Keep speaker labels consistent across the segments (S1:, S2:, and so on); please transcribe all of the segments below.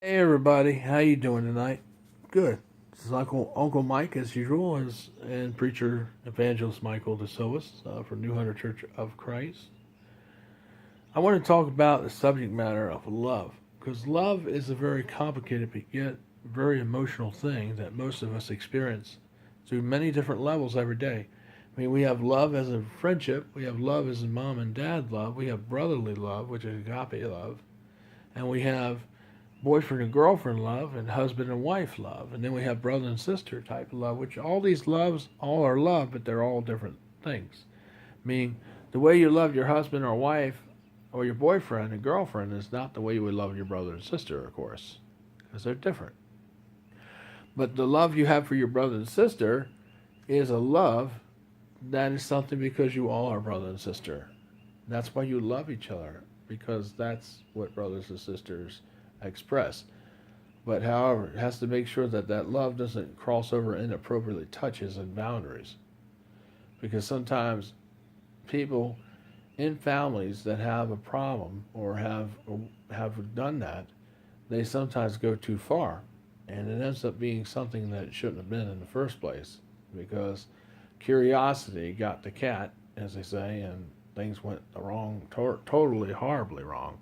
S1: Hey everybody, how you doing tonight? Good. This is Uncle Mike as usual, and preacher evangelist Michael DeSilvis for New Hunter Church of Christ. I want to talk about the subject matter of love, because love is a very complicated but yet very emotional thing that most of us experience through many different levels every day. I mean, we have love as a friendship, we have love as a mom and dad love, we have brotherly love, which is agape love, and we have boyfriend and girlfriend love and husband and wife love. And then we have brother and sister type of love, which all these loves, all are love, but they're all different things. Meaning, the way you love your husband or wife or your boyfriend and girlfriend is not the way you would love your brother and sister, of course, because they're different. But the love you have for your brother and sister is a love that is something because you all are brother and sister. That's why you love each other, because that's what brothers and sisters express. But however, it has to make sure that that love doesn't cross over inappropriately touches and boundaries. Because sometimes people in families that have a problem or have done that, they sometimes go too far. And it ends up being something that it shouldn't have been in the first place. Because curiosity got the cat, as they say, and things went the wrong, totally horribly wrong.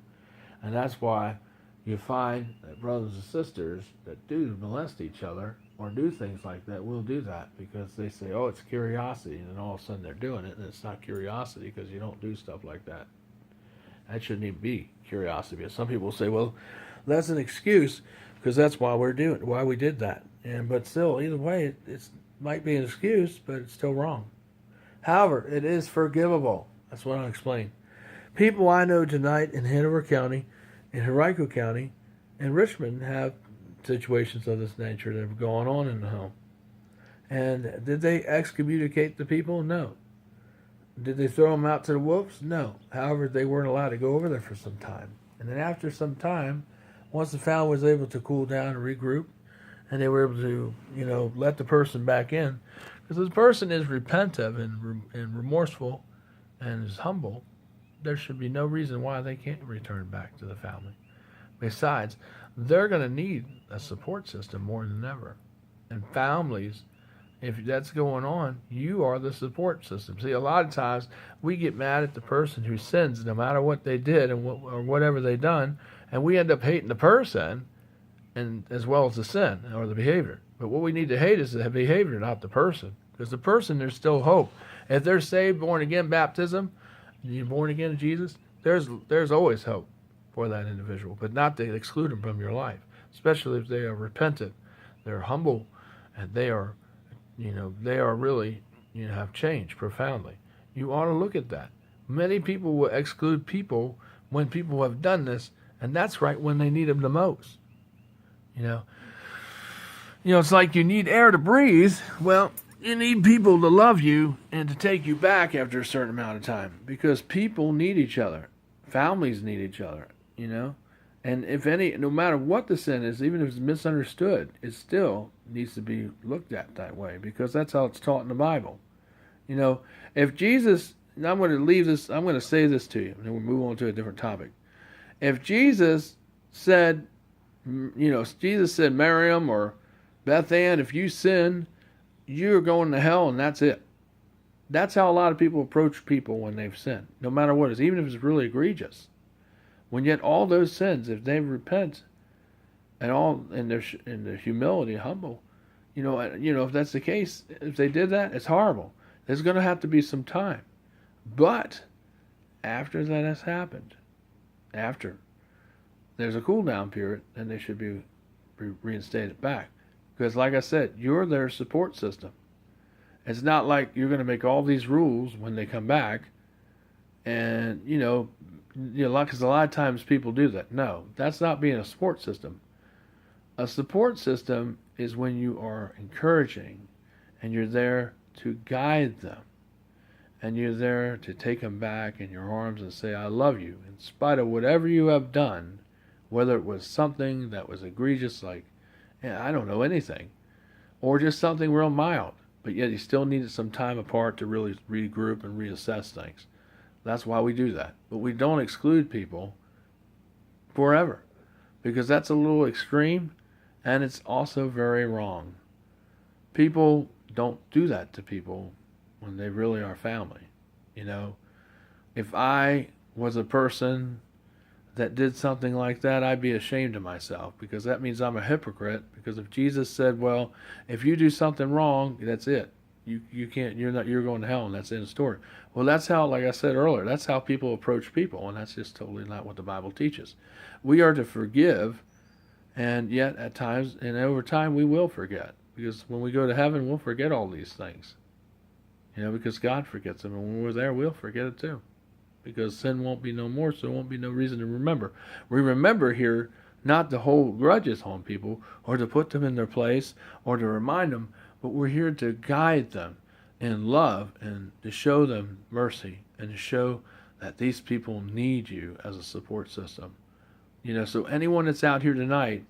S1: And that's why you find that brothers and sisters that do molest each other or do things like that will do that because they say, oh, it's curiosity, and then all of a sudden they're doing it, and it's not curiosity because you don't do stuff like that. That shouldn't even be curiosity. Because some people say, well, that's an excuse because that's why why we did that. But still, either way, it might be an excuse, but it's still wrong. However, it is forgivable. That's what I'll explain. People I know tonight in Hanover County, in Henrico County, and Richmond have situations of this nature that have gone on in the home. And did they excommunicate the people? No. Did they throw them out to the wolves? No. However, they weren't allowed to go over there for some time. And then after some time, once the family was able to cool down and regroup, and they were able to, let the person back in, because the person is repentant and remorseful and is humble, there should be no reason why they can't return back to the family. Besides, they're going to need a support system more than ever. And families, if that's going on, you are the support system. See, a lot of times we get mad at the person who sins, no matter what they did or whatever they done, and we end up hating the person, and as well as the sin or the behavior. But what we need to hate is the behavior, not the person, because the person, there's still hope. If they're saved, born again, baptism, you're born again in Jesus, there's always hope for that individual, but not to exclude them from your life, especially if they are repentant, they're humble, and they are really, have changed profoundly. You ought to look at that. Many people will exclude people when people have done this, and that's right when they need them the most. It's like you need air to breathe. Well, you need people to love you and to take you back after a certain amount of time, because people need each other. Families need each other, And no matter what the sin is, even if it's misunderstood, it still needs to be looked at that way, because that's how it's taught in the Bible. If Jesus, and I'm going to say this to you, and then we'll move on to a different topic. If Jesus said, Miriam or Beth Ann, if you sin, you're going to hell, and that's it. That's how a lot of people approach people when they've sinned, no matter what it is, even if it's really egregious. When yet all those sins, if they repent and all in their humility, humble, if that's the case, if they did that, it's horrible. There's going to have to be some time. But after that has happened, after there's a cool down period, then they should be reinstated back. Because like I said, you're their support system. It's not like you're going to make all these rules when they come back. And, because a lot of times people do that. No, that's not being a support system. A support system is when you are encouraging and you're there to guide them. And you're there to take them back in your arms and say, I love you, in spite of whatever you have done, whether it was something that was egregious, like, I don't know, anything, or just something real mild, but yet you still needed some time apart to really regroup and reassess things. That's why we do that. But we don't exclude people forever. because that's a little extreme, and it's also very wrong. People don't do that to people when they really are family. You know, if I was a person that did something like that, I'd be ashamed of myself, because that means I'm a hypocrite. Because if Jesus said, well, if you do something wrong, that's it. You can't, you're going to hell, and that's the end of the story. Well, that's how, like I said earlier, that's how people approach people, and that's just totally not what the Bible teaches. We are to forgive, and yet at times, and over time, we will forget. Because when we go to heaven, we'll forget all these things. You know, because God forgets them, and when we're there, we'll forget it too. Because sin won't be no more, so there won't be no reason to remember. We remember here not to hold grudges on people, or to put them in their place, or to remind them, but we're here to guide them in love, and to show them mercy, and to show that these people need you as a support system. You know, so anyone that's out here tonight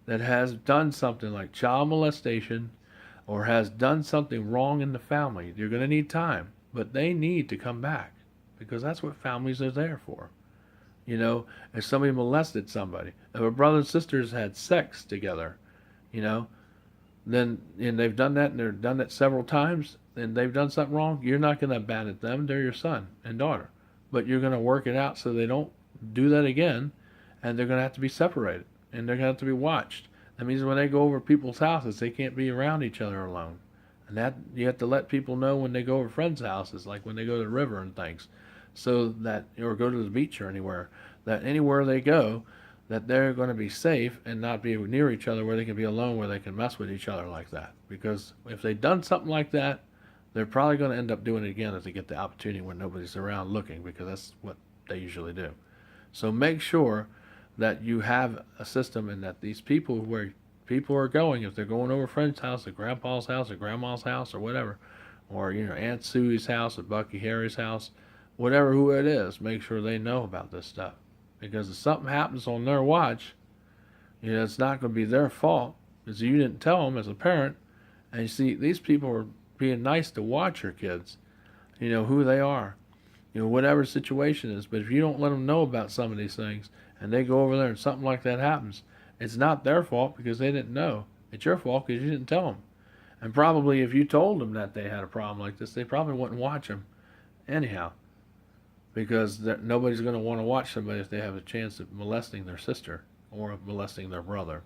S1: that has done something like child molestation, or has done something wrong in the family, you're going to need time, but they need to come back, because that's what families are there for. You know, if somebody molested somebody, if a brother and sisters had sex together, you know, then, and they've done that, and they've done it several times, and they've done something wrong, you're not going to abandon them. They're your son and daughter. But you're going to work it out so they don't do that again, and they're going to have to be separated, and they're going to have to be watched. That means when they go over people's houses, they can't be around each other alone. And that you have to let people know when they go over friends' houses, like when they go to the river and things, so that, or go to the beach or anywhere, that anywhere they go, that they're going to be safe and not be near each other where they can be alone, where they can mess with each other like that. Because if they've done something like that, they're probably going to end up doing it again if they get the opportunity when nobody's around looking, because that's what they usually do. So make sure that you have a system, and that these people, where people are going, if they're going over a friend's house, or grandpa's house, or grandma's house, or whatever, or, you know, Aunt Susie's house, or Bucky Harry's house, whatever, who it is, make sure they know about this stuff. Because if something happens on their watch, you know, it's not going to be their fault, because you didn't tell them as a parent. And you see, these people are being nice to watch your kids, you know, who they are, you know, whatever the situation is. But if you don't let them know about some of these things, and they go over there and something like that happens, it's not their fault because they didn't know. It's your fault because you didn't tell them. And probably if you told them that they had a problem like this, they probably wouldn't watch them anyhow. Because nobody's going to want to watch somebody if they have a chance of molesting their sister or molesting their brother.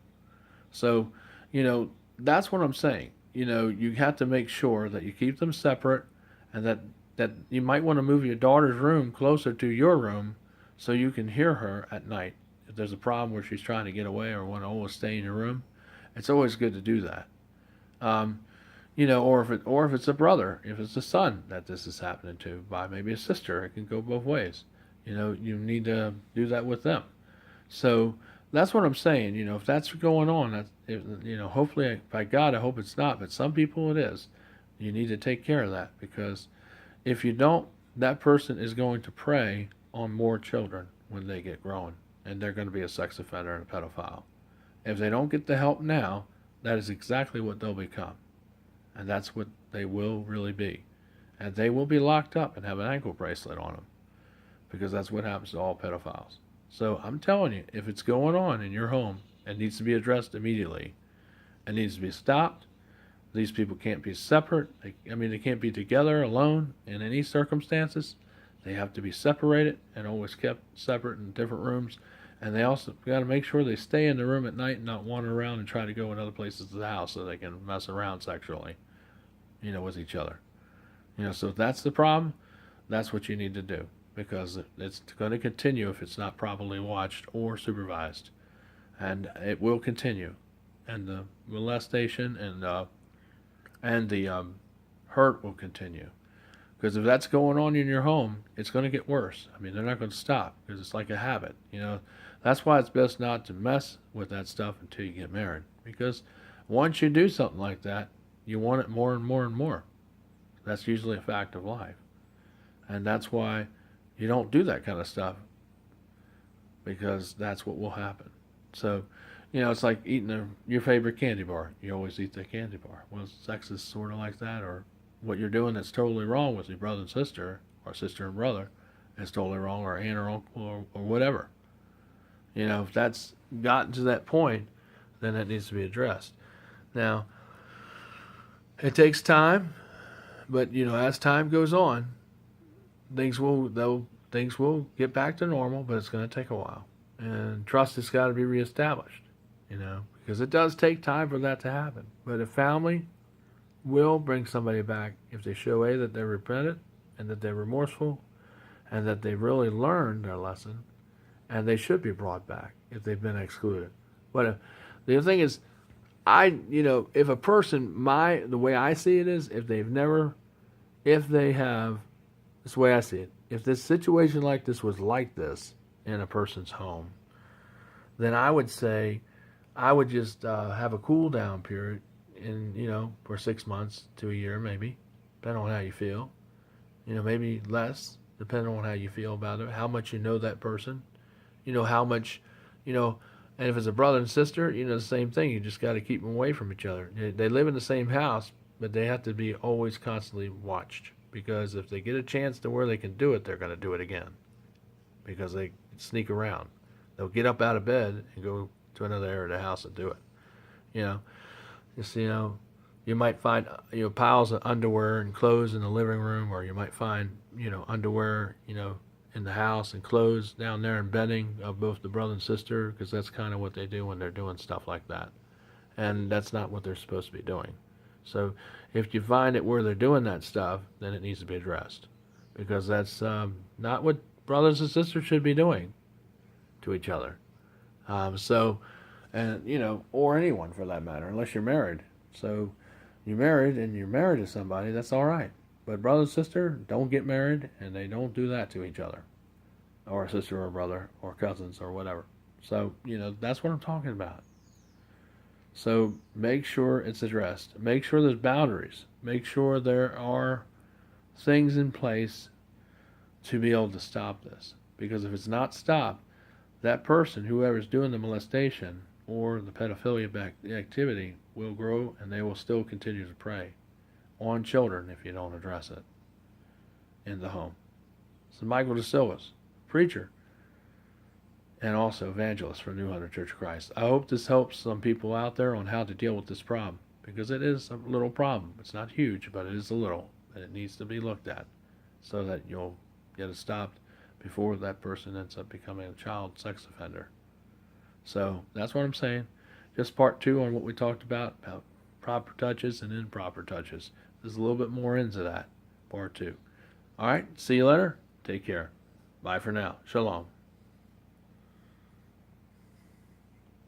S1: So, you know, that's what I'm saying. You know, you have to make sure that you keep them separate, and that you might want to move your daughter's room closer to your room so you can hear her at night. If there's a problem where she's trying to get away or want to always stay in your room, it's always good to do that. You know, or if it's a brother, if it's a son that this is happening to, by maybe a sister, it can go both ways. You know, you need to do that with them. So that's what I'm saying. You know, if that's going on, you know, hopefully, by God, I hope it's not. But some people it is. You need to take care of that, because if you don't, that person is going to prey on more children when they get growing, and they're going to be a sex offender and a pedophile. If they don't get the help now, that is exactly what they'll become. And that's what they will really be. And they will be locked up and have an ankle bracelet on them, because that's what happens to all pedophiles. So I'm telling you, if it's going on in your home, it needs to be addressed immediately. It needs to be stopped. These people can't be separate. They can't be together alone in any circumstances. They have to be separated and always kept separate in different rooms. And they also got to make sure they stay in the room at night and not wander around and try to go in other places of the house so they can mess around sexually, you know, with each other. You know, so if that's the problem, that's what you need to do, because it's going to continue if it's not properly watched or supervised. And it will continue. And the molestation and the hurt will continue. Because if that's going on in your home, it's going to get worse. I mean, they're not going to stop, because it's like a habit. You know, that's why it's best not to mess with that stuff until you get married. Because once you do something like that, you want it more and more and more. That's usually a fact of life. And that's why you don't do that kind of stuff, because that's what will happen. So, you know, it's like eating your favorite candy bar. You always eat the candy bar. Well, sex is sort of like that, or what you're doing that's totally wrong with your brother and sister, or sister and brother, is totally wrong, or aunt or uncle, or whatever. If that's gotten to that point, then that needs to be addressed. Now, it takes time, but as time goes on, things will get back to normal, but it's going to take a while, and trust has got to be reestablished. Because it does take time for that to happen. But a family will bring somebody back if they show that they're repentant and that they're remorseful and that they really learned their lesson, and they should be brought back if they've been excluded. But the thing is, if a person, the way I see it is, if they have, this is the way I see it, if this situation like this was like this in a person's home, then I would say, I would just have a cool down period for 6 months to a year, maybe, depending on how you feel. Maybe less, depending on how you feel about it, how much you know that person, how much, and if it's a brother and sister, the same thing. You just got to keep them away from each other. They live in the same house, but they have to be always constantly watched, because if they get a chance to where they can do it, they're going to do it again, because they sneak around. They'll get up out of bed and go to another area of the house and do it. You might find piles of underwear and clothes in the living room, or you might find underwear in the house and clothes down there and bedding of both the brother and sister, because that's kind of what they do when they're doing stuff like that, and that's not what they're supposed to be doing. So if you find it where they're doing that stuff, then it needs to be addressed, because that's not what brothers and sisters should be doing to each other. Or anyone for that matter, unless you're married. So you're married and you're married to somebody, that's all right. But brother and sister don't get married, and they don't do that to each other, or a sister or a brother or cousins or whatever. So, that's what I'm talking about. So make sure it's addressed. Make sure there's boundaries. Make sure there are things in place to be able to stop this. Because if it's not stopped, that person, whoever's doing the molestation or the pedophilia activity, will grow, and they will still continue to prey on children if you don't address it in the home. So Michael De Silvas, preacher, and also evangelist for New Hunter Church of Christ. I hope this helps some people out there on how to deal with this problem, because it is a little problem. It's not huge, but it is a little, and it needs to be looked at so that you'll get it stopped before that person ends up becoming a child sex offender. So that's what I'm saying. Just part 2 on what we talked about proper touches and improper touches. There's a little bit more into that, part 2. All right, see you later. Take care. Bye for now. Shalom.